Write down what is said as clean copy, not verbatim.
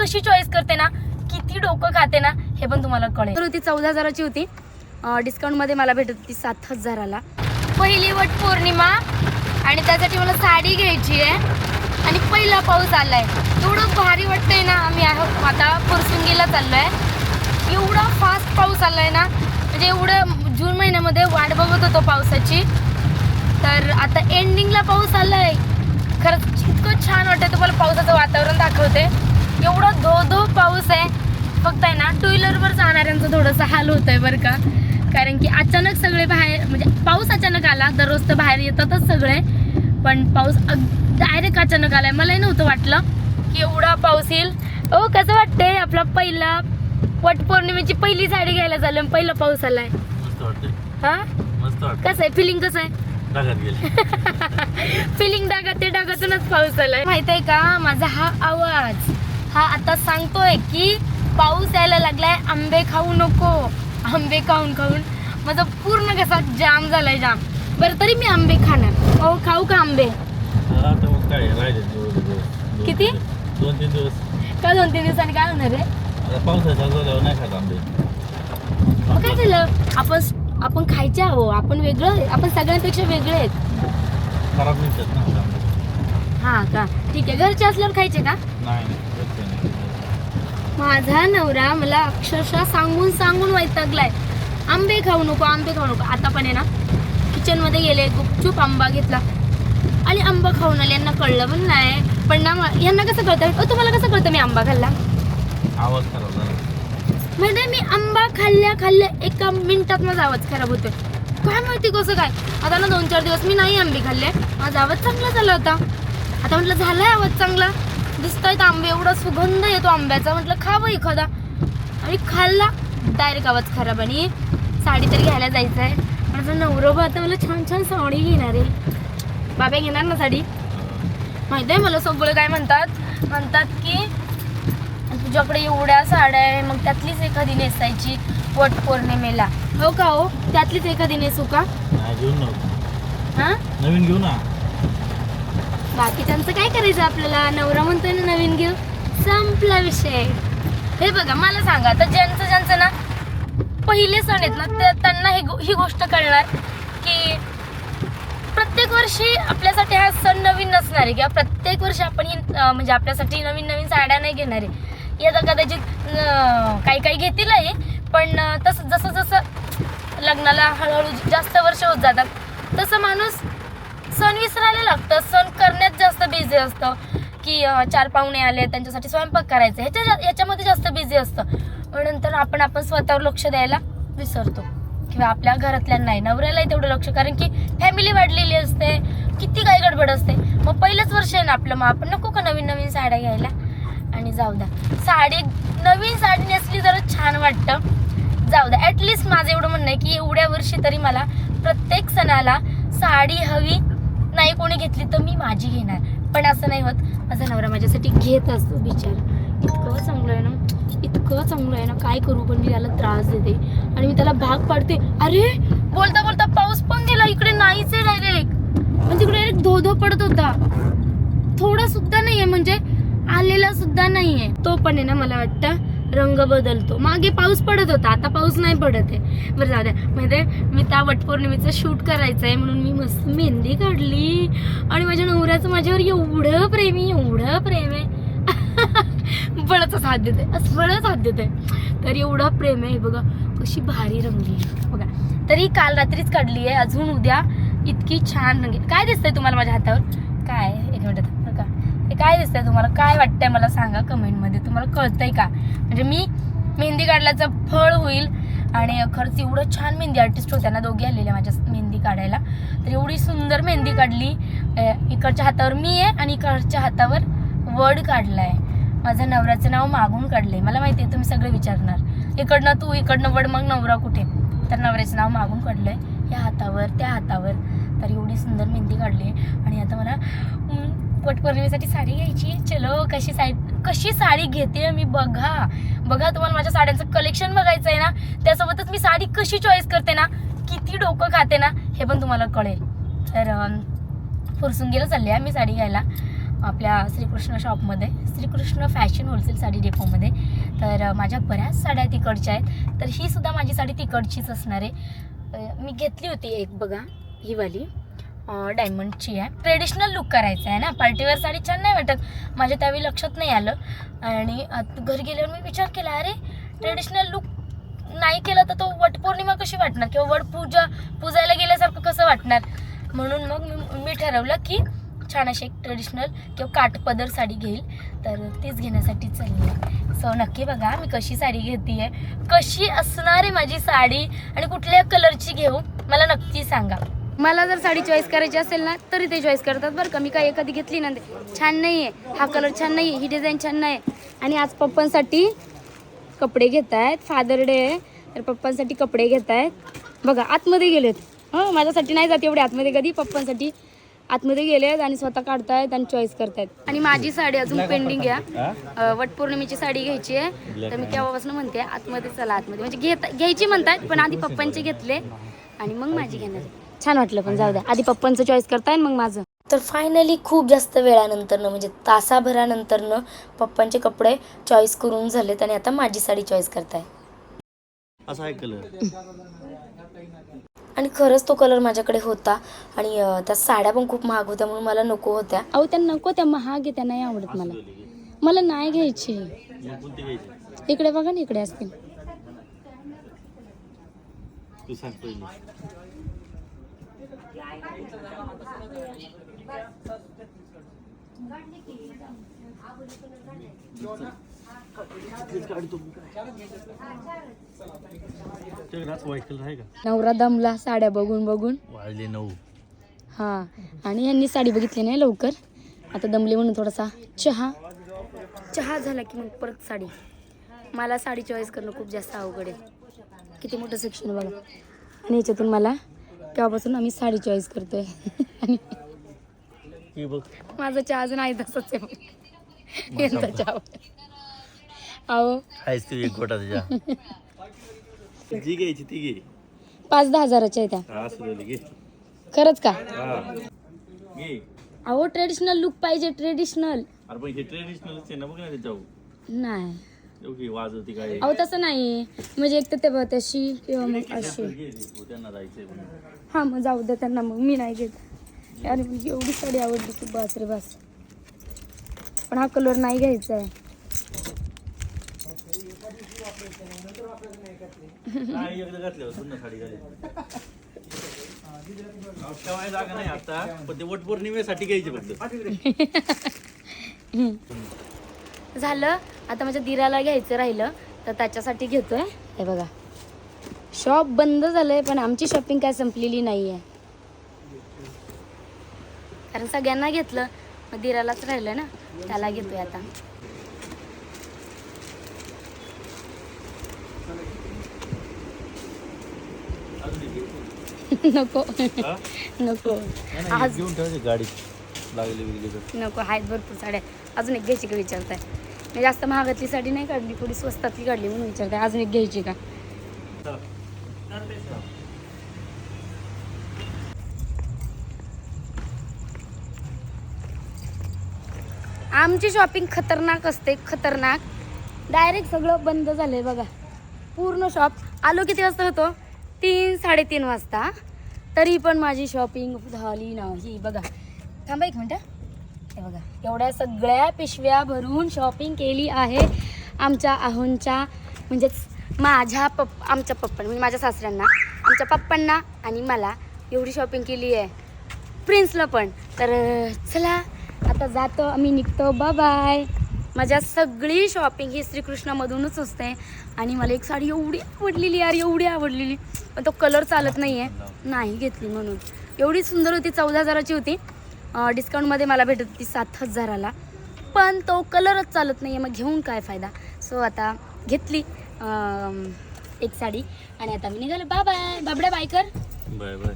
कशी चॉईस करते ना, किती डोकं खाते ना, हे पण तुम्हाला कळेल. तर ती 14,000ची होती, डिस्काउंटमध्ये मला भेटत होती 7,000ला. पहिली वट पौर्णिमा आणि त्यासाठी मला साडी घ्यायची आहे आणि पहिला पाऊस आलाय. एवढं भारी वाटतंय ना. आम्ही आता फुरसुंगीला चाललोय. एवढा फास्ट पाऊस आलाय ना, म्हणजे एवढं जून महिन्यामध्ये वाट बघत होतो पावसाची, तर आता एंडिंगला पाऊस आलाय. खरंच इतकं छान वाटतं. तुम्हाला पावसाचं वातावरण दाखवते. एवढा धो पाऊस आहे. फक्त आहे ना टू व्हीलरवर जाणाऱ्यांचं थोडंसं हाल होत आहे बरं का, कारण की अचानक सगळे बाहेर, म्हणजे पाऊस अचानक आला. दररोज तर बाहेर येतातच सगळे, पण पाऊस डायरेक्ट अचानक आलाय. मलाही नव्हतं वाटलं की एवढा पाऊस येईल. ओ कसं वाटतंय? आपला पहिला वट पौर्णिमेची पहिली साडी घ्यायला झालं, पहिला पाऊस आलाय. मस्त वाटते. हा मस्त वाटते. कसं आहे फिलिंग? कसं आहे डागात गेली फिलिंग? डागातूनच पाऊस आलाय. माहित आहे का, माझा हा आवाज हा आता सांगतोय की पाऊस यायला लागलाय. आंबे खाऊ नको. आंबे खाऊन माझा पूर्ण कसा जाम झालाय, जाम. बरं तरी मी आंबे खाणार. हो, खाऊ का आंबे? आता मग काय राहिले दिवस. किती? 2-3 दिवस. का 2-3 दिवसांनी काय होणार आहे? आता पावसाचा झाल्यावर नाही खात आंबे. मग काय झालं? आपण खायचे आहो. आपण वेगळं, आपण सगळ्यांपेक्षा वेगळे आहेत. खराब निघतात ना आंबे. हा का? ठीक आहे. घरचे असल्यावर खायचे का? नाही. माझा नवरा मला अक्षरशः सांगून वैतागलाय, आंबे खाऊ नको. आता पण आहे ना, किचन मध्ये गेले, गुपचूप आंबा घेतला आणि आंबा खाऊन आले. यांना कळलं पण नाही. पण ना यांना कसं कळतं? तुम्हाला कसं कळतं मी आंबा खाल्ला? आवाज खराब झाला. म्हणजे मी आंबा खाल्ल्या एका मिनिटात माझा आवाज खराब होतोय. काय माहिती कसं काय. आता ना 2-4 दिवस मी नाही आंबे खाल्ले. माझा आवाज चांगला झाला होता. आता म्हटलं झालाय आवाज चांगला, दिसतायत आंबे, एवढा सुगंध येतो आंब्याचा. म्हटलं खावं एखादा, आणि खाल्ला. डायरेक्ट आवाज खराब. आणि साडी तरी घ्यायला जायचं आहे. माझा नवरा आता मला छान साडी घेणार आहे. बाबा घेणार ना साडी? माहिती आहे मला सगळं काय म्हणतात की तुझ्याकडे एवढ्या साड्या आहे, मग त्यातलीच एखादी नेसायची वट पौर्णिमेला. हो का? हो, त्यातलीच एखादी नेसू का? घेऊन नव्हतं. हा, नवीन घेऊ ना. बाकीच्यांचं काय करायचं आपल्याला? नवरा म्हणतोय ना नवीन घेऊ, संपला विषय. हे बघा, मला सांगा आता, ज्यांचं ना पहिले सण आहेत ना, त्यांना ही गोष्ट कळणार की प्रत्येक वर्षी आपल्यासाठी हा सण नवीन नसणार आहे, किंवा प्रत्येक वर्षी आपण म्हणजे आपल्यासाठी नवीन साड्या नाही घेणार आहे. याचा कदाचित काही घेतील आहे, पण जसं लग्नाला हळूहळू जास्त वर्ष होत जातात, तसं माणूस सण विसरायला लागतं. सण करण्यात जास्त बिझी असतं, की 4 पाहुणे आले, त्यांच्यासाठी स्वयंपाक करायचं, ह्याच्यामध्ये जास्त बिझी असतं. नंतर आपण स्वतःवर लक्ष द्यायला विसरतो, किंवा आपल्या घरातल्यांना नवऱ्यालाही तेवढं लक्ष, कारण की फॅमिली वाढलेली असते, किती काही गडबड असते. मग पहिलंच वर्ष आहे ना आपलं, मग आपण नको का नवीन साड्या घ्यायला? आणि जाऊ द्या, नवीन साडी नेसली जरा छान वाटतं. जाऊ द्या, ॲटलिस्ट माझं एवढं म्हणणं आहे की एवढ्या वर्षी तरी मला प्रत्येक सणाला साडी हवी. नाही कोणी घेतली तर मी माझी घेणार, पण असं नाही होत. माझा नवरा माझ्यासाठी घेत असतो बिचारा. इतकं चांगलं आहे ना, काय करू, पण मी त्याला त्रास देते आणि मी त्याला भाग पाडते. अरे बोलता पाऊस पण गेला. इकडे नाहीच आहे डायरेक्ट, म्हणजे इकडे डायरेक्ट धो पडत होता. थोडा सुद्धा नाहीये, म्हणजे आलेला सुद्धा नाहीये. तो पण आहे ना, मला वाटतं रंग बदलतो. मागे पाऊस पडत होता, आता पाऊस नाही पडत आहे. बरं जाऊ द्या. म्हणजे मी त्या वटपौर्णिमेचं शूट करायचं आहे म्हणून मी मस्त मेहंदी काढली, आणि माझ्या नवऱ्याचं माझ्यावर एवढं प्रेम आहे बळच हात देते. तर एवढं प्रेम आहे. बघा कशी भारी रंगली बघा. तरी काल रात्रीच काढली आहे, अजून उद्या इतकी छान रंगीत. काय दिसतंय तुम्हाला माझ्या हातावर? काय, एक मिनिट बघा, हे काय दिसतंय तुम्हाला? काय वाटतंय मला सांगा कमेंटमध्ये. तुम्हाला कळतंय का? म्हणजे मी मेहंदी काढल्याचं फळ होईल. आणि खरंच एवढं छान मेहंदी आर्टिस्ट होत्या ना, दोघी आलेल्या माझ्या मेहंदी काढायला. तर एवढी सुंदर मेहंदी काढली. इकडच्या हातावर मी आहे आणि इकडच्या हातावर वड काढलाय. माझ्या नवऱ्याचं नाव मागून काढलंय. मला माहिती आहे तुम्ही सगळे विचारणार, इकडनं तू, इकडनं वड, मग नवरा कुठे? तर नवऱ्याचं नाव मागून काढलंय, या हातावर त्या हातावर. तर एवढी सुंदर मेहंदी काढली. आणि आता मला वटपौर्णिमेसाठी साडी घ्यायची. चलो, कशी साडी घेते मी बघा. तुम्हाला माझ्या साड्यांचं कलेक्शन बघायचं आहे ना, त्यासोबतच मी साडी कशी चॉईस करते ना, किती डोकं खाते ना, हे पण तुम्हाला कळेल. तर फुरसुंगीला चालली आहे मी साडी घ्यायला. आपल्या श्रीकृष्ण शॉपमध्ये, श्रीकृष्ण फॅशन होलसेल साडी डेपोमध्ये. तर माझ्या बऱ्याच साड्या तिकडच्या आहेत, तर ही सुद्धा माझी साडी तिकडचीच असणार आहे. मी घेतली होती एक बघा, ही वाली डायमंडची आहे. ट्रेडिशनल लुक करायचा आहे ना, पार्टीवेअर साडी छान नाही वाटत, माझ्या त्यावेळी लक्षात नाही आलं. आणि घरी गेल्यावर मी विचार केला, अरे ट्रेडिशनल लुक नाही केला तर तो वटपौर्णिमा कशी वाटणार, किंवा वट पूजायला गेल्यासारखं कसं वाटणार. म्हणून मग मी ठरवलं की छान अशी एक ट्रेडिशनल किंवा काठपदर साडी घेईल, तर तीच घेण्यासाठी चालली आहे. सो नक्की बघा मी कशी साडी घेते आहे, कशी असणार आहे माझी साडी, आणि कुठल्या कलरची घेऊ मला नक्की सांगा. मला जर साडी चॉईस करायची असेल ना तरी ते चॉईस करतात बरं का. मी काय एखादी घेतली ना छान नाही आहे, हा कलर छान नाही आहे, ही डिझाईन छान नाही आहे. आणि आज पप्पांसाठी कपडे घेत आहेत, फादर डे आहे तर पप्पांसाठी कपडे घेत आहेत. बघा आतमध्ये गेलेत, हां माझ्यासाठी नाही जात एवढे आतमध्ये कधी, पप्पांसाठी आतमध्ये गेलेत आणि स्वतः काढतायत आणि चॉईस करतायत. आणि माझी साडी अजून पेंडिंग आहे, वटपौर्णिमेची साडी घ्यायची आहे, तर मी तेव्हापासून म्हणते आतमध्ये चला आतमध्ये, म्हणजे घ्यायची म्हणतात पण आधी पप्पांचे घेतले आणि मग माझी घेणार. छान वाटलं पण जाऊ द्या, आधी पप्पांचं चॉईस करताय मग माझं. तर फायनली खूप जास्त वेळानंतरनं म्हणजे तासाभरानंतरनं पप्पांचे कपडे चॉईस करून झालेत आणि आता माझी साडी चॉईस करताय. असा आहे कलर, आणि खरंच तो कलर माझ्याकडे होता आणि त्या साड्या पण खूप महाग होत्या म्हणून मला नको होत्या. अहो त्या नको, त्या महाग आहे, त्या नाही आवडत मला नाही घ्यायची. इकडे बघा ना, इकडे असतील. तू सांग पहिली. नवरा दमला साड्या बघून बघून, वाजले 9. हा आणि यांनी साडी बघितली नाही लवकर, आता दमले म्हणून थोडासा चहा झाला की मग परत साडी. मला साडी चॉईस करणं खूप जास्त अवघड आहे. किती मोठं सेक्शन बघा, आणि याच्यातून मला तेव्हापासून आम्ही साडी चॉईस करतोय. आणि माझा चहा अजून आहे तसंच आहे, यांचा चहा. अहो आहेस तू एक गोटा तुझ्या. जी घ्यायची ती घे, 5-10 हजाराच्या आहे त्या. असं घे. खरंच का? घे. अहो ट्रेडिशनल लुक पाहिजे, ट्रेडिशनल. अरे पण हे ट्रेडिशनलच आहे ना, बघ ना जाऊ नाही एवढी वाजवती काय. अहो तसं नाही, म्हणजे एक तर ते तशी किंवा मग अशी. त्यांना जायचंय हा मग जाऊ द्या त्यांना, मग मी नाही घेत. अरे एवढी साडी आवडली की बस रे बस. पण हा कलर नाही घ्यायचा आहे. एकदा घातल्यावर पुन्हा साडी घाली जागा नाही आता, पण ते वटपौर्णिमेसाठी घ्यायची फक्त. झालं आता माझ्या दिराला घ्यायचं राहिलं तर त्याच्यासाठी घेतोय. हे बघा शॉप बंद झालंय पण आमची शॉपिंग काय संपलेली नाही आहे, कारण सगळ्यांना घेतलं, मग दिरालाच राहिलं ना, त्याला घेतोय आता. नको नको आज घेऊन ठेवायची गाडी लागली नको, आहेत भरपूर साड्या. अजून एक घ्यायची का विचारताय? मी जास्त महागातली साडी नाही काढली, थोडी स्वस्तातली काढली म्हणून विचारताय अजून एक घ्यायची का. आमची शॉपिंग खतरनाक असते, खतरनाक. डायरेक्ट सगळं बंद झालंय बघा, पूर्ण शॉप. आलो किती वाजता होतो? 3-3:30 वाजता, तरी पण माझी शॉपिंग झाली नाही बघा. थांबा एक मिनटं. हे बघा एवढ्या सगळ्या पिशव्या भरून शॉपिंग केली आहे आमच्या आहोंच्या, म्हणजेच आमच्या पप्पा म्हणजे माझ्या सासऱ्यांना, आमच्या पप्पांना आणि मला एवढी शॉपिंग केली आहे, प्रिन्सला पण. तर चला आता जातो आम्ही, निघतो. बाय. माझ्या सगळी शॉपिंग ही श्रीकृष्णामधूनच असते. आणि मला एक साडी एवढी आवडलेली यार, एवढी आवडलेली, पण तो कलर चालत नाही आहे, नाही घेतली म्हणून. एवढी सुंदर होती, 14 हजाराची होती, डिस्काउंटमध्ये मला भेटत होती 7 हजाराला, पण तो कलरच चालत नाही आहे, मग घेऊन काय फायदा. सो आता घेतली एक साडी आणि आता मी निघाले. Bye bye. बाबड्या बाय कर. Bye bye.